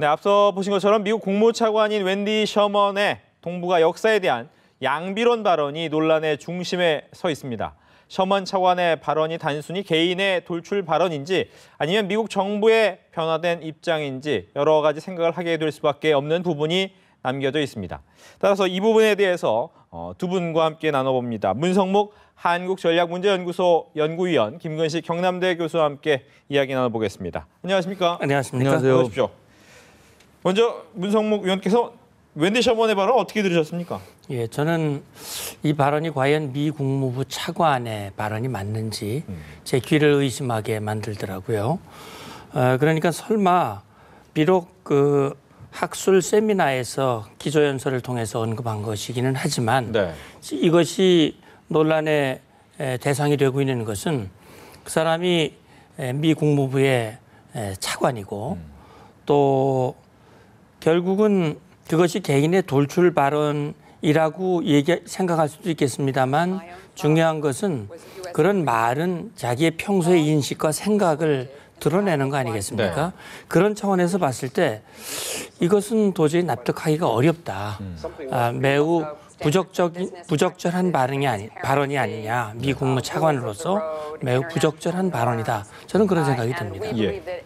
네, 앞서 보신 것처럼 미국 국무차관인 웬디 셔먼의 동북아 역사에 대한 양비론 발언이 논란의 중심에 서 있습니다. 셔먼 차관의 발언이 단순히 개인의 돌출 발언인지 아니면 미국 정부의 변화된 입장인지 여러 가지 생각을 하게 될 수밖에 없는 부분이 남겨져 있습니다. 따라서 이 부분에 대해서 두 분과 함께 나눠봅니다. 문성묵 한국전략문제연구소 연구위원, 김근식 경남대 교수와 함께 이야기 나눠보겠습니다. 안녕하십니까? 안녕하십니까? 안녕하세요. 오십시오. 먼저 문성묵 위원께서 웬디 셔먼의 발언 어떻게 들으셨습니까? 예, 저는 이 발언이 과연 미 국무부 차관의 발언이 맞는지 제 귀를 의심하게 만들더라고요. 그러니까 설마 비록 그 학술 세미나에서 기조연설을 통해서 언급한 것이기는 하지만 네. 이것이 논란의 대상이 되고 있는 것은 그 사람이 미 국무부의 차관이고 또 결국은 그것이 개인의 돌출 발언이라고 생각할 수도 있겠습니다만 중요한 것은 그런 말은 자기의 평소의 인식과 생각을 드러내는 거 아니겠습니까? 네. 그런 차원에서 봤을 때 이것은 도저히 납득하기가 어렵다. 매우 부적절한 발언이 아니냐. 미 국무 차관으로서 매우 부적절한 발언이다. 저는 그런 생각이 듭니다. 예.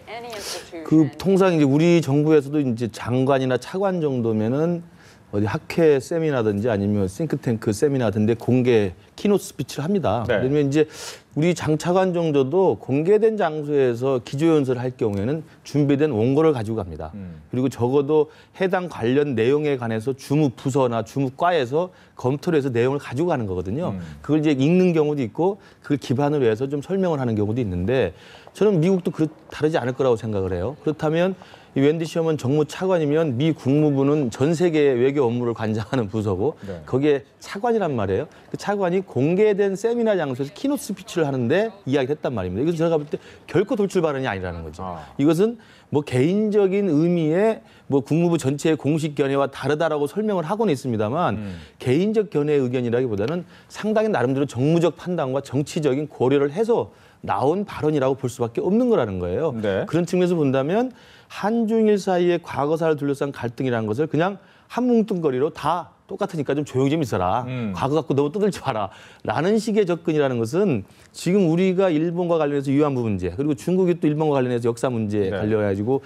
그 통상 이제 우리 정부에서도 이제 장관이나 차관 정도면은 어디 학회 세미나든지 아니면 싱크탱크 세미나 같은 데 공개 키노트 스피치를 합니다. 네. 그러면 이제 우리 장 차관 정도도 공개된 장소에서 기조연설을 할 경우에는 준비된 원고를 가지고 갑니다. 그리고 적어도 해당 관련 내용에 관해서 주무 부서나 주무과에서 검토를 해서 내용을 가지고 가는 거거든요. 그걸 이제 읽는 경우도 있고 그걸 기반으로 해서 좀 설명을 하는 경우도 있는데 저는 미국도 다르지 않을 거라고 생각을 해요. 그렇다면 이 웬디 셔먼 정무차관이면 미 국무부는 전 세계 외교 업무를 관장하는 부서고 네. 거기에 차관이란 말이에요. 그 차관이 공개된 세미나 장소에서 키노트 스피치를 하는데 이야기를 했단 말입니다. 이것은 제가 볼 때 결코 돌출 발언이 아니라는 거죠. 이것은 뭐 개인적인 의미의 뭐 국무부 전체의 공식 견해와 다르다라고 설명을 하고는 있습니다만 개인적 견해의 의견이라기보다는 상당히 나름대로 정무적 판단과 정치적인 고려를 해서 나온 발언이라고 볼 수밖에 없는 거라는 거예요. 네. 그런 측면에서 본다면 한중일 사이의 과거사를 둘러싼 갈등이라는 것을 그냥 한 뭉뚱거리로 다 똑같으니까 좀 조용히 좀 있어라. 과거 갖고 너무 떠들지 마라. 라는 식의 접근이라는 것은 지금 우리가 일본과 관련해서 위안부 문제 그리고 중국이 또 일본과 관련해서 역사 문제에 관련해가지고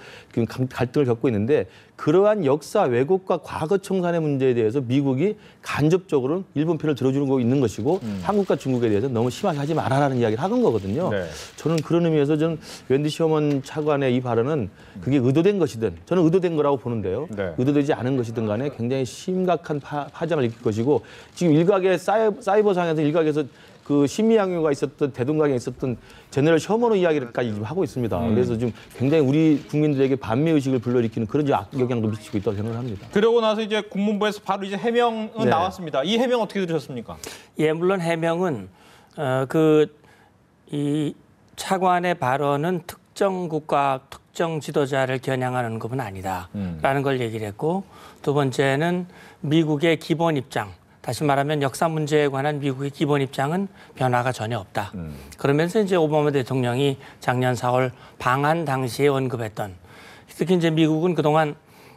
갈등을 겪고 있는데 그러한 역사 왜곡과 과거 청산의 문제에 대해서 미국이 간접적으로 일본 편을 들어주는 거 있는 것이고 한국과 중국에 대해서 너무 심하게 하지 말아라는 이야기를 하는 거거든요. 네. 저는 그런 의미에서 저는 웬디 셔먼 차관의 이 발언은 그게 의도된 것이든 저는 의도된 거라고 보는데요. 네. 의도되지 않은 것이든 간에 굉장히 심각한 파장을 일으킬 것이고 지금 일각의 사이버상에서 일각에서 그 심리양요가 있었던 대동강에 있었던 제너럴 셔먼의 이야기까지 지금 하고 있습니다. 그래서 좀 굉장히 우리 국민들에게 반미 의식을 불러일으키는 그런 악영향도 미치고 있다고 생각을 합니다. 그러고 나서 이제 국무부에서 바로 이제 해명은 네. 나왔습니다. 이 해명 어떻게 들으셨습니까? 예, 물론 해명은 이 차관의 발언은 특정 국가, 특정 지도자를 겨냥하는 것은 아니다라는 걸 얘기를 했고 두 번째는 미국의 기본 입장, 다시 말하면 역사 문제에 관한 미국의 기본 입장은 변화가 전혀 없다. 그러면서 이제 오바마 대통령이 작년 4월 방한 당시에 언급했던 특히 이제 미국은 그동안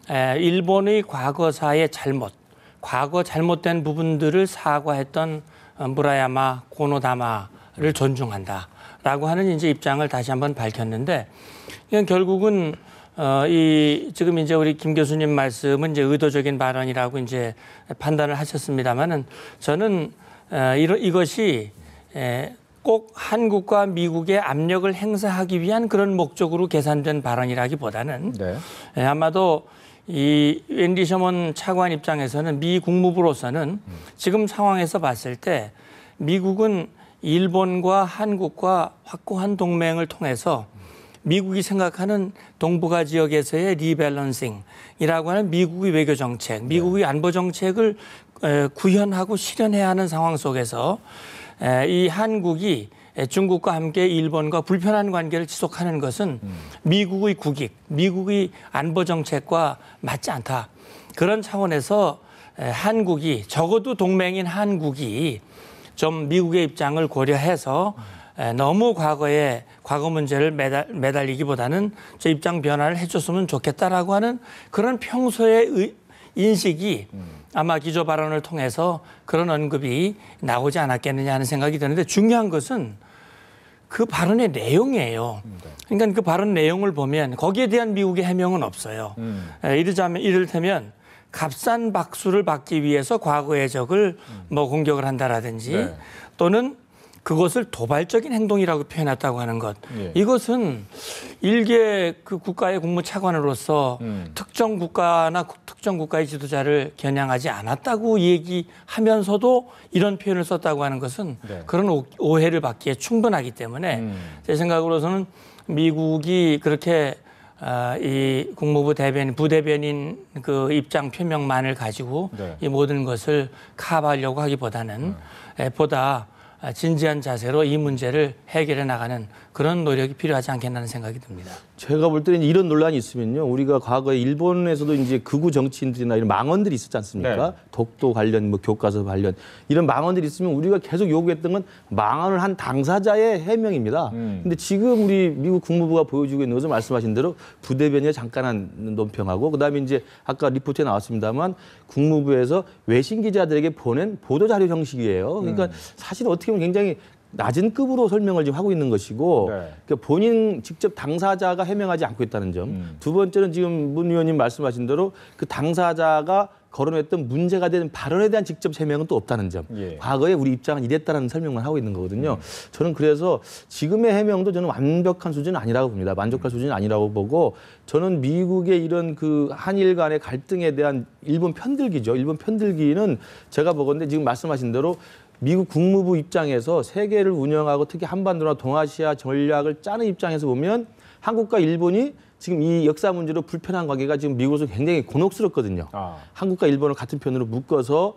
일본의 과거사의 과거 잘못된 부분들을 사과했던 무라야마 고노다마를 존중한다라고 하는 이제 입장을 다시 한번 밝혔는데 이건 결국은 지금 이제 우리 김 교수님 말씀은 이제 의도적인 발언이라고 이제 판단을 하셨습니다만은 저는 이것이 꼭 한국과 미국의 압력을 행사하기 위한 그런 목적으로 계산된 발언이라기보다는 네. 아마도 이 웬디 셔먼 차관 입장에서는 미 국무부로서는 지금 상황에서 봤을 때 미국은 일본과 한국과 확고한 동맹을 통해서 미국이 생각하는 동북아 지역에서의 리밸런싱이라고 하는 미국의 외교 정책, 미국의 안보 정책을 구현하고 실현해야 하는 상황 속에서 이 한국이 중국과 함께 일본과 불편한 관계를 지속하는 것은 미국의 국익, 미국의 안보 정책과 맞지 않다. 그런 차원에서 한국이 적어도 동맹인 한국이 좀 미국의 입장을 고려해서 너무 과거 문제를 매달리기보다는 저 입장 변화를 해줬으면 좋겠다라고 하는 그런 평소의 인식이 아마 기조 발언을 통해서 그런 언급이 나오지 않았겠느냐 하는 생각이 드는데 중요한 것은 그 발언의 내용이에요. 그러니까 그 발언 내용을 보면 거기에 대한 미국의 해명은 없어요. 이를테면 값싼 박수를 받기 위해서 과거의 적을 뭐 공격을 한다라든지 네. 또는 그것을 도발적인 행동이라고 표현했다고 하는 것. 예. 이것은 일개 그 국가의 국무차관으로서 특정 국가나 특정 국가의 지도자를 겨냥하지 않았다고 얘기하면서도 이런 표현을 썼다고 하는 것은 네. 그런 오해를 받기에 충분하기 때문에 제 생각으로서는 미국이 그렇게 이 국무부 부대변인 그 입장 표명만을 가지고 네. 이 모든 것을 커버하려고 하기보다는 보다 진지한 자세로 이 문제를 해결해 나가는 그런 노력이 필요하지 않겠나는 생각이 듭니다. 제가 볼 때는 이런 논란이 있으면요. 우리가 과거에 일본에서도 이제 극우 정치인들이나 이런 망언들이 있었지 않습니까? 네. 독도 관련, 뭐 교과서 관련 이런 망언들이 있으면 우리가 계속 요구했던 건 망언을 한 당사자의 해명입니다. 근데 지금 우리 미국 국무부가 보여주고 있는 것은 말씀하신 대로 부대변인의 잠깐한 논평하고 그다음에 이제 아까 리포트에 나왔습니다만 국무부에서 외신 기자들에게 보낸 보도 자료 형식이에요. 그러니까 사실 어떻게 보면 굉장히 낮은 급으로 설명을 지금 하고 있는 것이고 네. 그러니까 본인 직접 당사자가 해명하지 않고 있다는 점. 두 번째는 지금 문 의원님 말씀하신 대로 그 당사자가 거론했던 문제가 되는 발언에 대한 직접 해명은 또 없다는 점. 예. 과거에 우리 입장은 이랬다는 설명만 하고 있는 거거든요. 저는 그래서 지금의 해명도 저는 완벽한 수준은 아니라고 봅니다. 만족할 수준은 아니라고 보고 저는 미국의 이런 그 한일 간의 갈등에 대한 일본 편들기죠. 일본 편들기는 제가 보건데 지금 말씀하신 대로 미국 국무부 입장에서 세계를 운영하고 특히 한반도나 동아시아 전략을 짜는 입장에서 보면 한국과 일본이 지금 이 역사 문제로 불편한 관계가 지금 미국으로서 굉장히 곤혹스럽거든요. 한국과 일본을 같은 편으로 묶어서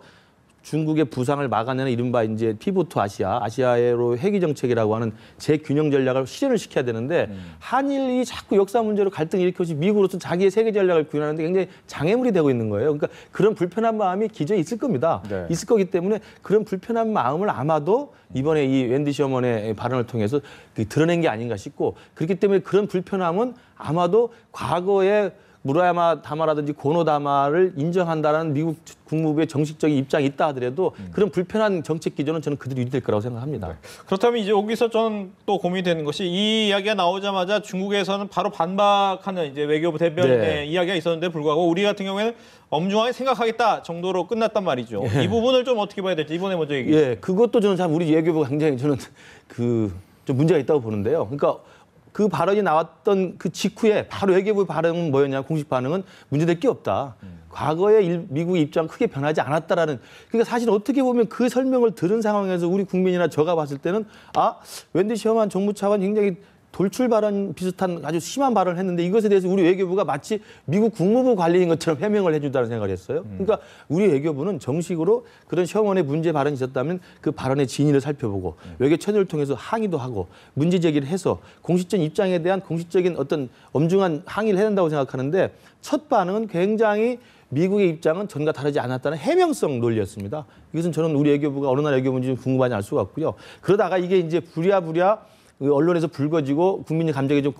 중국의 부상을 막아내는 이른바 이제 피보트 아시아로 회귀 정책이라고 하는 재균형 전략을 실현을 시켜야 되는데 한일이 자꾸 역사 문제로 갈등을 일으켜서 미국으로서 자기의 세계 전략을 구현하는데 굉장히 장애물이 되고 있는 거예요. 그러니까 그런 불편한 마음이 기저에 있을 겁니다. 네. 있을 거기 때문에 그런 불편한 마음을 아마도 이번에 이 웬디 셔먼의 발언을 통해서 드러낸 게 아닌가 싶고 그렇기 때문에 그런 불편함은 아마도 과거에 무라야마 다마라든지 고노다마를 인정한다는 미국 국무부의 정식적인 입장이 있다 하더라도 그런 불편한 정책 기조는 저는 그대로 유지될 거라고 생각합니다. 네. 그렇다면 이제 여기서 저는 또 고민이 되는 것이 이 이야기가 나오자마자 중국에서는 바로 반박하는 이제 외교부 대변인의 네. 이야기가 있었는데 불구하고 우리 같은 경우에는 엄중하게 생각하겠다 정도로 끝났단 말이죠. 이 부분을 좀 어떻게 봐야 될지 이번에 먼저 얘기해 주세요. 예, 그것도 저는 참 우리 외교부가 굉장히 저는 좀 문제가 있다고 보는데요. 그러니까 그 발언이 나왔던 그 직후에 바로 외교부 발언은 뭐였냐, 공식 반응은 문제될 게 없다. 과거의 미국의 입장 크게 변하지 않았다라는. 그러니까 사실 어떻게 보면 그 설명을 들은 상황에서 우리 국민이나 제가 봤을 때는 웬디 셔먼 정무차관 굉장히 돌출 발언 비슷한 아주 심한 발언을 했는데 이것에 대해서 우리 외교부가 마치 미국 국무부 관리인 것처럼 해명을 해준다는 생각을 했어요. 그러니까 우리 외교부는 정식으로 그런 셔먼의 문제 발언이 있었다면 그 발언의 진위를 살펴보고 외교 채널을 통해서 항의도 하고 문제 제기를 해서 공식적인 입장에 대한 공식적인 어떤 엄중한 항의를 해야 된다고 생각하는데 첫 반응은 굉장히 미국의 입장은 전과 다르지 않았다는 해명성 논리였습니다. 이것은 저는 우리 외교부가 어느 나라 외교부인지 궁금하지 않을 수가 없고요. 그러다가 이게 이제 부랴부랴 언론에서 불거지고 국민의 감정이 좀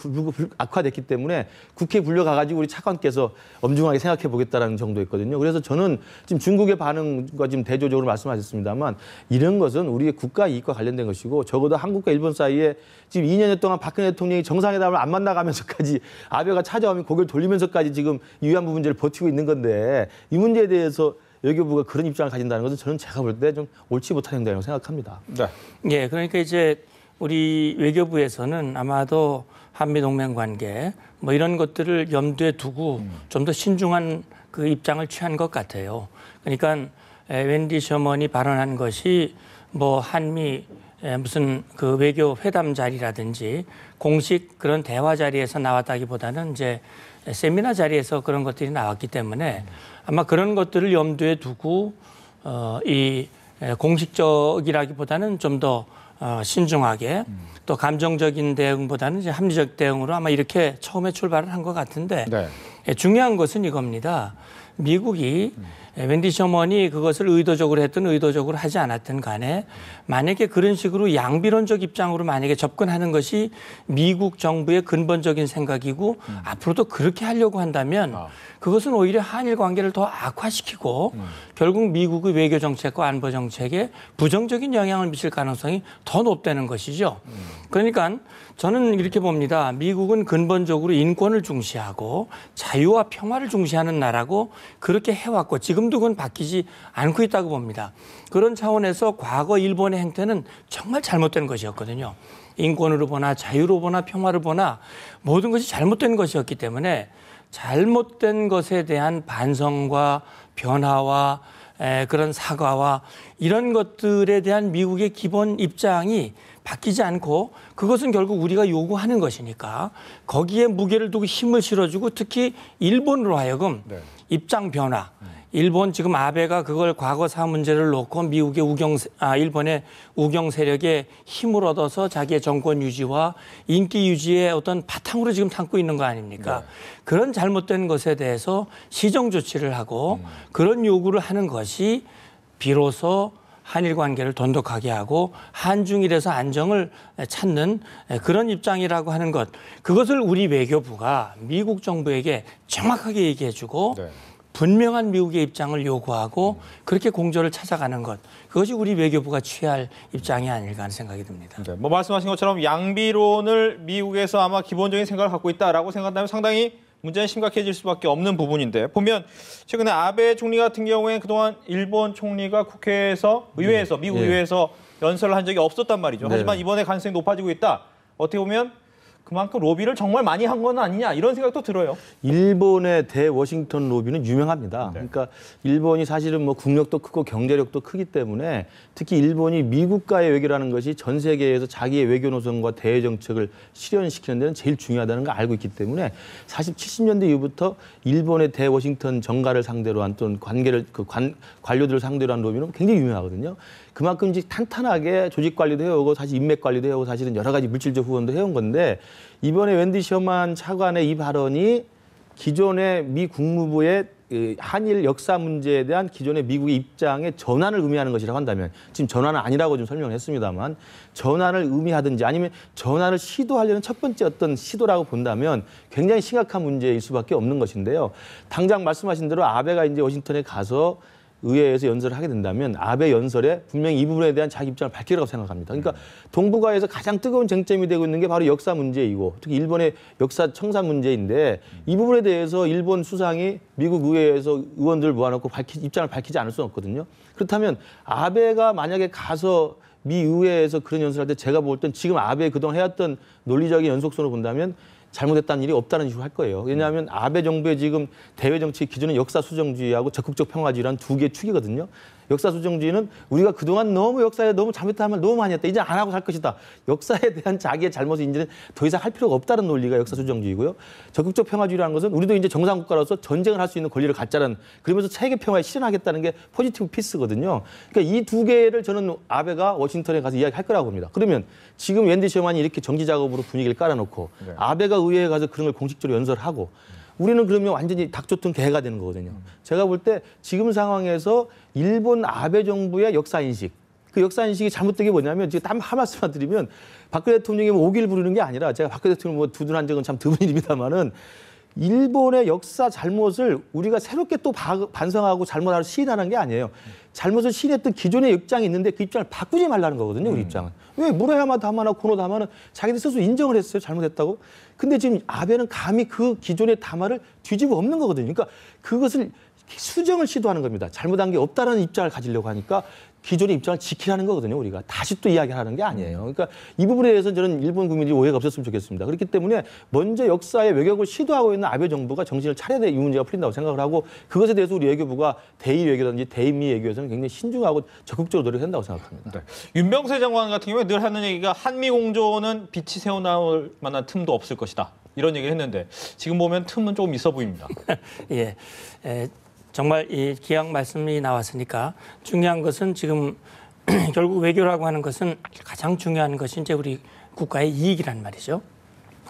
악화됐기 때문에 국회에 불려가가지고 우리 차관께서 엄중하게 생각해 보겠다라는 정도였거든요. 그래서 저는 지금 중국의 반응과 지금 대조적으로 말씀하셨습니다만 이런 것은 우리의 국가 이익과 관련된 것이고 적어도 한국과 일본 사이에 지금 2년여 동안 박근혜 대통령이 정상회담을 안 만나가면서까지 아베가 찾아오면 고개를 돌리면서까지 지금 이 위안부 문제를 버티고 있는 건데 이 문제에 대해서 외교부가 그런 입장을 가진다는 것은 저는 제가 볼 때 좀 옳지 못한 행동이라고 생각합니다. 네. 예, 그러니까 이제 우리 외교부에서는 아마도 한미 동맹 관계 뭐 이런 것들을 염두에 두고 좀 더 신중한 그 입장을 취한 것 같아요. 그러니까 웬디 셔먼이 발언한 것이 뭐 한미 무슨 그 외교 회담 자리라든지 공식 그런 대화 자리에서 나왔다기보다는 이제 세미나 자리에서 그런 것들이 나왔기 때문에 아마 그런 것들을 염두에 두고 이 공식적이라기보다는 좀 더 신중하게 또 감정적인 대응보다는 이제 합리적 대응으로 아마 이렇게 처음에 출발을 한 것 같은데 네. 중요한 것은 이겁니다. 미국이 웬디 셔먼이 그것을 의도적으로 했든 의도적으로 하지 않았든 간에 만약에 그런 식으로 양비론적 입장으로 만약에 접근하는 것이 미국 정부의 근본적인 생각이고 앞으로도 그렇게 하려고 한다면 그것은 오히려 한일 관계를 더 악화시키고 결국 미국의 외교 정책과 안보 정책에 부정적인 영향을 미칠 가능성이 더 높다는 것이죠. 그러니까 저는 이렇게 봅니다. 미국은 근본적으로 인권을 중시하고 자유와 평화를 중시하는 나라고 그렇게 해왔고 지금도 그건 바뀌지 않고 있다고 봅니다. 그런 차원에서 과거 일본의 행태는 정말 잘못된 것이었거든요. 인권으로 보나 자유로 보나 평화를 보나 모든 것이 잘못된 것이었기 때문에 잘못된 것에 대한 반성과 변화와 그런 사과와 이런 것들에 대한 미국의 기본 입장이 바뀌지 않고 그것은 결국 우리가 요구하는 것이니까 거기에 무게를 두고 힘을 실어주고 특히 일본으로 하여금 입장 변화. 일본 지금 아베가 그걸 과거사 문제를 놓고 미국의 일본의 우경 세력에 힘을 얻어서 자기의 정권 유지와 인기 유지의 어떤 바탕으로 지금 삼고 있는 거 아닙니까? 그런 잘못된 것에 대해서 시정 조치를 하고 그런 요구를 하는 것이 비로소 한일 관계를 돈독하게 하고 한중일에서 안정을 찾는 그런 입장이라고 하는 것. 그것을 우리 외교부가 미국 정부에게 정확하게 얘기해주고 분명한 미국의 입장을 요구하고 그렇게 공조를 찾아가는 것. 그것이 우리 외교부가 취할 입장이 아닐까 하는 생각이 듭니다. 네, 뭐 말씀하신 것처럼 양비론을 미국에서 아마 기본적인 생각을 갖고 있다라고 생각한다면 상당히 문제는 심각해질 수밖에 없는 부분인데 보면 최근에 아베 총리 같은 경우에는 그동안 일본 총리가 국회에서 의회에서 미국 의회에서 연설을 한 적이 없었단 말이죠. 하지만 이번에 가능성이 높아지고 있다. 어떻게 보면 그만큼 로비를 정말 많이 한 건 아니냐 이런 생각도 들어요. 일본의 대워싱턴 로비는 유명합니다. 그러니까 일본이 사실은 뭐 국력도 크고 경제력도 크기 때문에 특히 일본이 미국과의 외교라는 것이 전 세계에서 자기의 외교 노선과 대외 정책을 실현시키는 데는 제일 중요하다는 걸 알고 있기 때문에 사실 70년대 이후부터 일본의 대워싱턴 정가를 상대로 한 또는 관료들을 상대로 한 로비는 굉장히 유명하거든요. 그만큼 이제 탄탄하게 조직 관리도 해오고 사실 인맥 관리도 해오고 사실은 여러 가지 물질적 후원도 해온 건데 이번에 웬디 셔먼 차관의 이 발언이 기존의 미 국무부의 한일 역사 문제에 대한 기존의 미국의 입장의 전환을 의미하는 것이라고 한다면 지금 전환은 아니라고 좀 설명을 했습니다만 전환을 의미하든지 아니면 전환을 시도하려는 첫 번째 어떤 시도라고 본다면 굉장히 심각한 문제일 수밖에 없는 것인데요. 당장 말씀하신 대로 아베가 이제 워싱턴에 가서 의회에서 연설을 하게 된다면 아베 연설에 분명히 이 부분에 대한 자기 입장을 밝히라고 생각합니다. 그러니까 동북아에서 가장 뜨거운 쟁점이 되고 있는 게 바로 역사 문제이고 특히 일본의 역사 청산 문제인데 이 부분에 대해서 일본 수상이 미국 의회에서 의원들을 모아놓고 입장을 밝히지 않을 수는 없거든요. 그렇다면 아베가 만약에 가서 미 의회에서 그런 연설을 할 때 제가 볼 땐 지금 아베 그동안 해왔던 논리적인 연속선으로 본다면 잘못했다는 일이 없다는 식으로 할 거예요. 왜냐하면 아베 정부의 지금 대외 정책 기준은 역사 수정주의하고 적극적 평화주의라는 두 개의 축이거든요. 역사 수정주의는 우리가 그동안 너무 역사에 너무 잘못한 말 너무 많이 했다. 이제 안 하고 살 것이다. 역사에 대한 자기의 잘못을 이제는 더 이상 할 필요가 없다는 논리가 역사 수정주의고요. 적극적 평화주의라는 것은 우리도 이제 정상국가로서 전쟁을 할 수 있는 권리를 갖자는 그러면서 세계 평화에 실현하겠다는 게 포지티브 피스거든요. 그러니까 이 두 개를 저는 아베가 워싱턴에 가서 이야기할 거라고 봅니다. 그러면 지금 웬디 셔먼이 이렇게 정지 작업으로 분위기를 깔아놓고 아베가 의회에 가서 그런 걸 공식적으로 연설하고 우리는 그러면 완전히 닭좋던 개가 되는 거거든요. 제가 볼 때 지금 상황에서 일본 아베 정부의 역사인식, 그 역사인식이 잘못된 게 뭐냐면 지금 한 말씀만 드리면 박근혜 대통령이 뭐 오기를 부르는 게 아니라 제가 박근혜 대통령 뭐 두둔한 적은 참 드문 일입니다만은 일본의 역사 잘못을 우리가 새롭게 또 반성하고 잘못하고 시인하는 게 아니에요. 잘못을 시인했던 기존의 입장이 있는데 그 입장을 바꾸지 말라는 거거든요. 우리 입장은. 왜 무라야마 다마나 고노다마는 자기들 스스로 인정을 했어요. 잘못했다고. 근데 지금 아베는 감히 그 기존의 담화를 뒤집어 엎는 거거든요. 그러니까 그것을 수정을 시도하는 겁니다. 잘못한 게 없다는 입장을 가지려고 하니까 기존의 입장을 지키라는 거거든요. 우리가 다시 또 이야기하는 게 아니에요. 그러니까 이 부분에 대해서는 저는 일본 국민들이 오해가 없었으면 좋겠습니다. 그렇기 때문에 먼저 역사의 외격을 시도하고 있는 아베 정부가 정신을 차려야 이 문제가 풀린다고 생각을 하고 그것에 대해서 우리 외교부가 대의 외교든지 대미 외교에서는 굉장히 신중하고 적극적으로 노력한다고 생각합니다. 네. 윤병세 장관 같은 경우에 늘 하는 얘기가 한미 공조는 빛이 새어나올 만한 틈도 없을 것이다. 이런 얘기를 했는데 지금 보면 틈은 조금 있어 보입니다. 예. 정말 이 기약 말씀이 나왔으니까 중요한 것은 지금 결국 외교라고 하는 것은 가장 중요한 것이 이제 우리 국가의 이익이란 말이죠.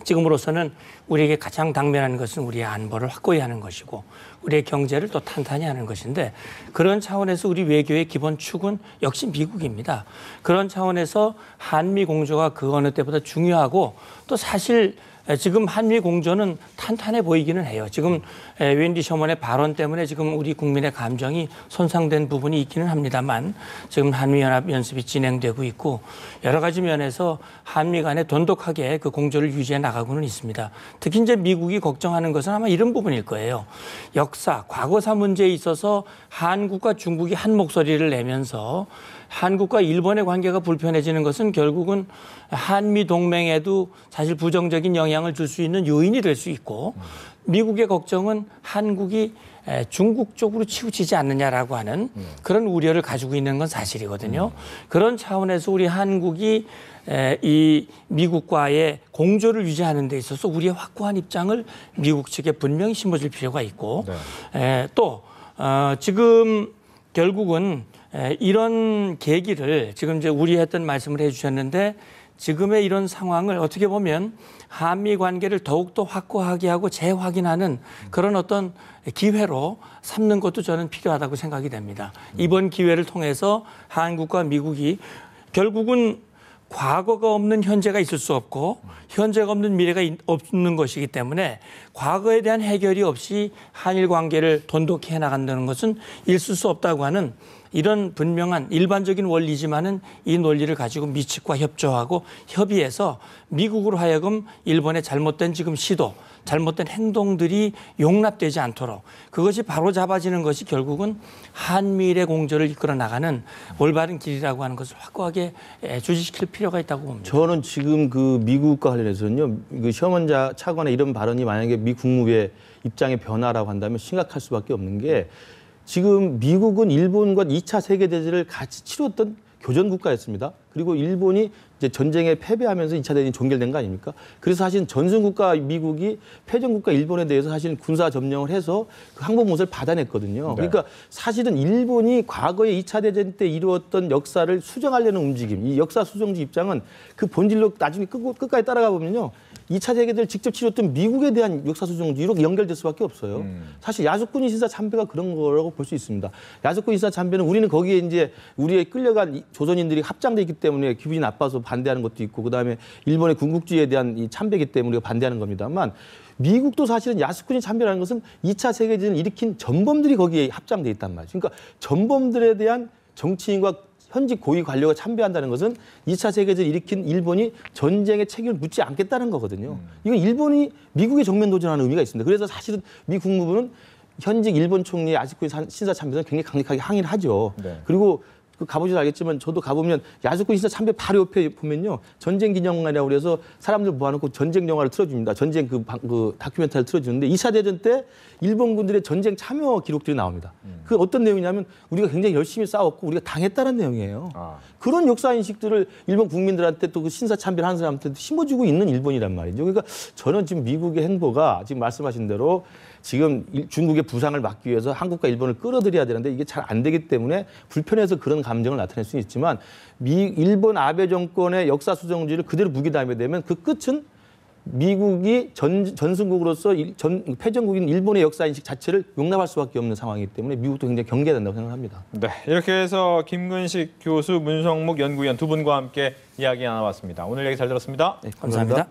지금으로서는 우리에게 가장 당면한 것은 우리의 안보를 확고히 하는 것이고 우리의 경제를 또 탄탄히 하는 것인데 그런 차원에서 우리 외교의 기본 축은 역시 미국입니다. 그런 차원에서 한미 공조가 그 어느 때보다 중요하고 또 사실 지금 한미 공조는 탄탄해 보이기는 해요. 지금 웬디 셔먼의 발언 때문에 지금 우리 국민의 감정이 손상된 부분이 있기는 합니다만 지금 한미연합 연습이 진행되고 있고 여러 가지 면에서 한미 간에 돈독하게 그 공조를 유지해 나가고는 있습니다. 특히 이제 미국이 걱정하는 것은 아마 이런 부분일 거예요. 역사, 과거사 문제에 있어서 한국과 중국이 한 목소리를 내면서 한국과 일본의 관계가 불편해지는 것은 결국은 한미 동맹에도 사실 부정적인 영향을 줄 수 있는 요인이 될 수 있고 미국의 걱정은 한국이 중국 쪽으로 치우치지 않느냐라고 하는 그런 우려를 가지고 있는 건 사실이거든요. 그런 차원에서 우리 한국이 이 미국과의 공조를 유지하는 데 있어서 우리의 확고한 입장을 미국 측에 분명히 심어줄 필요가 있고 또 지금 결국은 이런 계기를 지금 이제 우리 했던 말씀을 해주셨는데 지금의 이런 상황을 어떻게 보면 한미 관계를 더욱더 확고하게 하고 재확인하는 그런 어떤 기회로 삼는 것도 저는 필요하다고 생각이 됩니다. 이번 기회를 통해서 한국과 미국이 결국은 과거가 없는 현재가 있을 수 없고 현재가 없는 미래가 없는 것이기 때문에 과거에 대한 해결이 없이 한일 관계를 돈독히 해나간다는 것은 있을 수 없다고 하는 이런 분명한 일반적인 원리지만은 이 논리를 가지고 미측과 협조하고 협의해서 미국으로 하여금 일본의 잘못된 지금 시도, 잘못된 행동들이 용납되지 않도록 그것이 바로 잡아지는 것이 결국은 한미일의 공조를 이끌어 나가는 올바른 길이라고 하는 것을 확고하게 주지시킬 필요가 있다고 봅니다. 저는 지금 그 미국과 관련해서는요, 그 셔먼 차관의 이런 발언이 만약에 미 국무부의 입장의 변화라고 한다면 심각할 수밖에 없는 게 지금 미국은 일본과 2차 세계대전을 같이 치렀던 교전국가였습니다. 그리고 일본이 이제 전쟁에 패배하면서 2차 대전이 종결된 거 아닙니까? 그래서 사실은 전승국가 미국이 패전국가 일본에 대해서 사실은 군사 점령을 해서 그 항복못을 받아냈거든요. 그러니까 사실은 일본이 과거에 2차 대전 때 이루었던 역사를 수정하려는 움직임, 이 역사 수정지 입장은 그 본질로 나중에 끝까지 따라가 보면요. 2차 세계대전을 직접 치렀던 미국에 대한 역사 수정지로 연결될 수밖에 없어요. 사실 야스쿠니 신사 참배가 그런 거라고 볼 수 있습니다. 야스쿠니 신사 참배는 우리는 거기에 이제 우리의 끌려간 조선인들이 합장돼 있기 때문에 기분이 나빠서 반대하는 것도 있고 그다음에 일본의 군국주의에 대한 이 참배이기 때문에 우리가 반대하는 겁니다만 미국도 사실은 야스쿠니 참배라는 것은 2차 세계대전을 일으킨 전범들이 거기에 합장돼 있단 말이죠. 그러니까 전범들에 대한 정치인과 현직 고위 관료가 참배한다는 것은 2차 세계대전을 일으킨 일본이 전쟁의 책임을 묻지 않겠다는 거거든요. 이건 일본이 미국에 정면 도전하는 의미가 있습니다. 그래서 사실은 미 국무부는 현직 일본 총리의 야스쿠니 신사 참배는 굉장히 강력하게 항의를 하죠. 그리고 가보셔서 알겠지만 저도 가보면 야스쿠니 신사 참배 바로 옆에 보면요. 전쟁 기념관이라고 그래서 사람들 모아놓고 전쟁 영화를 틀어줍니다. 전쟁 그 다큐멘터리를 틀어주는데 2차 대전 때 일본군들의 전쟁 참여 기록들이 나옵니다. 그 어떤 내용이냐면 우리가 굉장히 열심히 싸웠고 우리가 당했다는 내용이에요. 그런 역사 인식들을 일본 국민들한테 또 그 신사 참배를 하는 사람한테 심어주고 있는 일본이란 말이죠. 그러니까 저는 지금 미국의 행보가 지금 말씀하신 대로 지금 중국의 부상을 막기 위해서 한국과 일본을 끌어들여야 되는데 이게 잘 안 되기 때문에 불편해서 그런 감정을 나타낼 수 있지만 일본 아베 정권의 역사 수정주의를 그대로 무기담게 되면 그 끝은 미국이 전승국으로서 패전국인 일본의 역사인식 자체를 용납할 수밖에 없는 상황이기 때문에 미국도 굉장히 경계해야 된다고 생각합니다. 네, 이렇게 해서 김근식 교수, 문성목 연구위원 두 분과 함께 이야기 나눠봤습니다. 오늘 얘기 잘 들었습니다. 네, 감사합니다.